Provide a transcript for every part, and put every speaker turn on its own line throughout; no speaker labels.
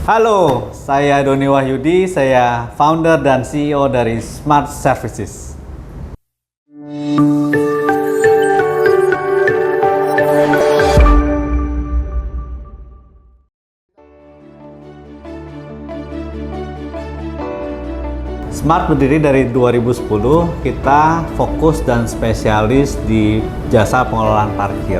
Halo, saya Doni Wahyudi, saya founder dan CEO dari Smart Services. Smart berdiri dari 2010, kita fokus dan spesialis di jasa pengelolaan parkir.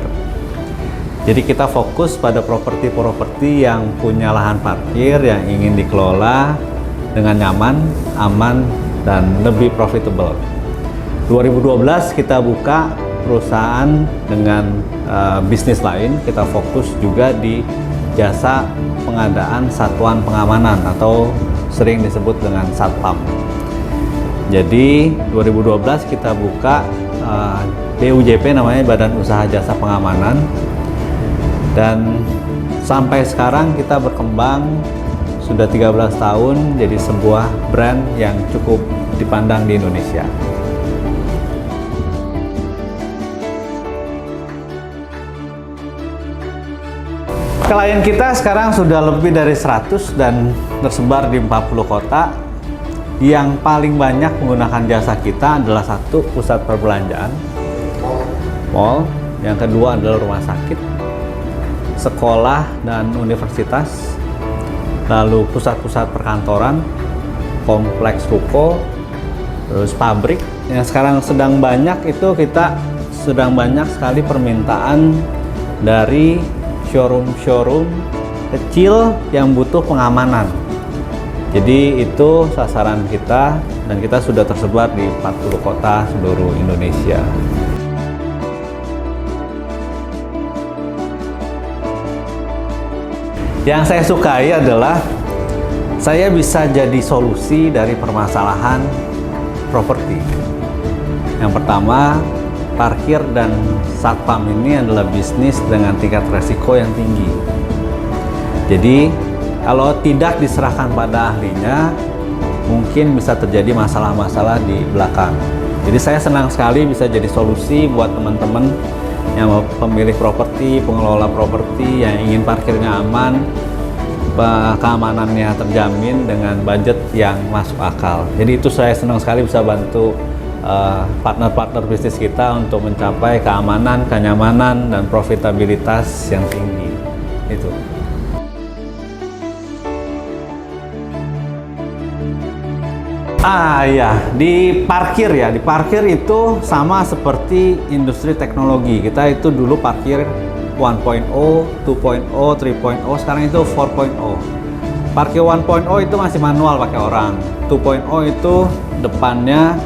Jadi kita fokus pada properti-properti yang punya lahan parkir yang ingin dikelola dengan nyaman, aman, dan lebih profitable. 2012 kita buka perusahaan dengan bisnis lain, kita fokus juga di jasa pengadaan satuan pengamanan atau sering disebut dengan Satpam. Jadi 2012 kita buka BUJP, namanya Badan Usaha Jasa Pengamanan, dan sampai sekarang kita berkembang sudah 13 tahun jadi sebuah brand yang cukup dipandang di Indonesia. Klien kita sekarang sudah lebih dari 100 dan tersebar di 40 kota. Yang paling banyak menggunakan jasa kita adalah satu, pusat perbelanjaan, mall. Yang kedua adalah rumah sakit, sekolah dan universitas, lalu pusat-pusat perkantoran, kompleks ruko, terus pabrik. Yang sekarang sedang banyak itu kita sedang banyak sekali permintaan dari showroom kecil yang butuh pengamanan. Jadi itu sasaran kita, dan kita sudah tersebar di 40 kota seluruh Indonesia. Yang saya sukai adalah saya bisa jadi solusi dari permasalahan properti. Yang pertama, parkir dan satpam ini adalah bisnis dengan tingkat resiko yang tinggi. Jadi kalau tidak diserahkan pada ahlinya, mungkin bisa terjadi masalah-masalah di belakang. Jadi saya senang sekali bisa jadi solusi buat teman-teman yang pemilik properti, pengelola properti yang ingin parkirnya aman, keamanannya terjamin dengan budget yang masuk akal. Jadi itu saya senang sekali bisa bantu partner-partner bisnis kita untuk mencapai keamanan, kenyamanan, dan profitabilitas yang tinggi. Itu. Ya, di parkir itu sama seperti industri teknologi. Kita itu dulu parkir 1.0, 2.0, 3.0, sekarang itu 4.0. Parkir 1.0 itu masih manual pakai orang. 2.0 itu depannya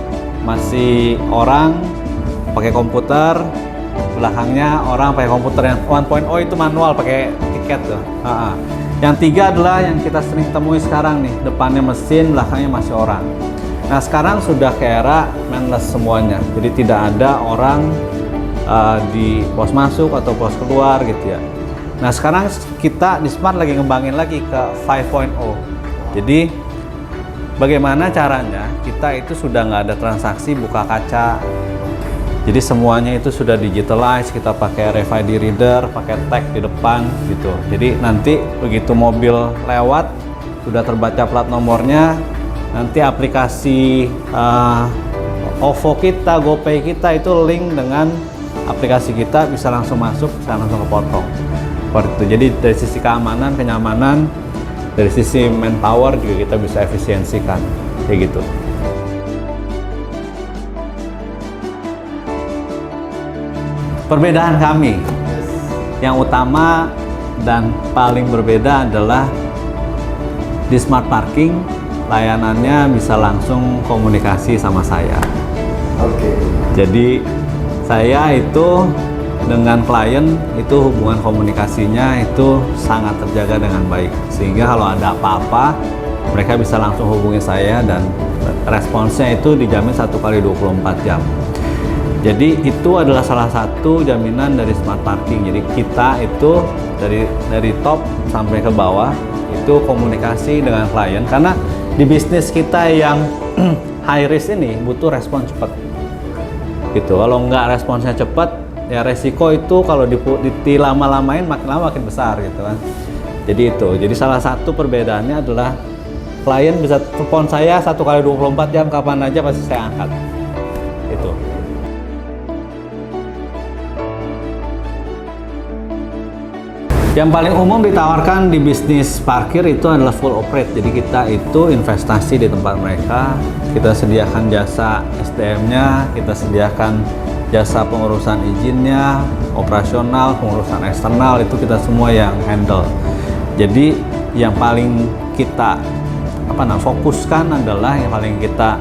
masih orang pakai komputer, belakangnya orang pakai komputer. Yang 1.0 itu manual pakai tiket tuh. Yang 3 adalah yang kita sering temui sekarang nih, depannya mesin, belakangnya masih orang. Nah sekarang sudah ke era manless semuanya, jadi tidak ada orang di pos masuk atau pos keluar gitu ya. Nah sekarang kita di Smart lagi ngembangin lagi ke 5.0. Jadi bagaimana caranya kita itu sudah nggak ada transaksi buka kaca. Jadi semuanya itu sudah digitalize, kita pakai RFID reader, pakai tag di depan gitu. Jadi nanti begitu mobil lewat, sudah terbaca plat nomornya, nanti aplikasi OVO kita, GoPay kita itu link dengan aplikasi kita, bisa langsung masuk, bisa langsung kepotong. Seperti itu. Jadi dari sisi keamanan, kenyamanan, dari sisi manpower juga kita bisa efisiensikan, kayak gitu. Perbedaan kami yang utama dan paling berbeda adalah di Smart Parking layanannya bisa langsung komunikasi sama saya. Jadi saya itu dengan klien itu hubungan komunikasinya itu sangat terjaga dengan baik, sehingga kalau ada apa-apa mereka bisa langsung hubungi saya dan responsnya itu dijamin 1 kali 24 jam. Jadi itu adalah salah satu jaminan dari Smart Parking. Jadi kita itu dari top sampai ke bawah itu komunikasi dengan klien, karena di bisnis kita yang high risk ini butuh respon cepat. Gitu. Kalau nggak responsnya cepat, ya resiko itu kalau dilama-lamain makin lama makin besar gitu kan. Jadi itu. Jadi salah satu perbedaannya adalah klien bisa telepon saya 1 kali 24 jam, kapan aja pasti saya angkat. Itu. Yang paling umum ditawarkan di bisnis parkir itu adalah full operate. Jadi kita itu investasi di tempat mereka, kita sediakan jasa SDM-nya, kita sediakan jasa pengurusan izinnya, operasional, pengurusan eksternal, itu kita semua yang handle. Jadi yang paling kita fokuskan adalah, yang paling kita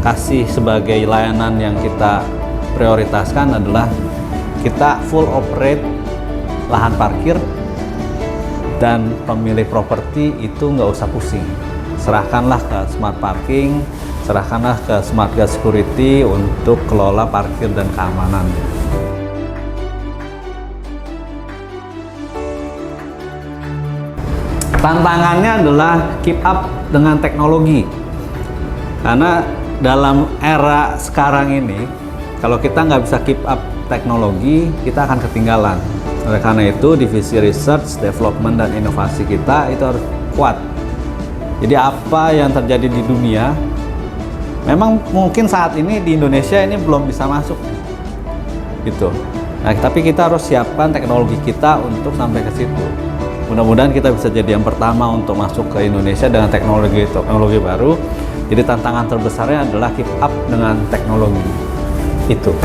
kasih sebagai layanan yang kita prioritaskan adalah kita full operate lahan parkir, dan pemilik properti itu nggak usah pusing. Serahkanlah ke Smart Parking, serahkanlah ke Smart Gas Security untuk kelola parkir dan keamanan. Tantangannya adalah keep up dengan teknologi, karena dalam era sekarang ini kalau kita nggak bisa keep up teknologi, kita akan ketinggalan. Oleh karena itu, divisi research, development, dan inovasi kita itu harus kuat. Jadi apa yang terjadi di dunia, memang mungkin saat ini di Indonesia ini belum bisa masuk, gitu. Nah, tapi kita harus siapkan teknologi kita untuk sampai ke situ. Mudah-mudahan kita bisa jadi yang pertama untuk masuk ke Indonesia dengan teknologi baru. Jadi tantangan terbesarnya adalah keep up dengan teknologi itu.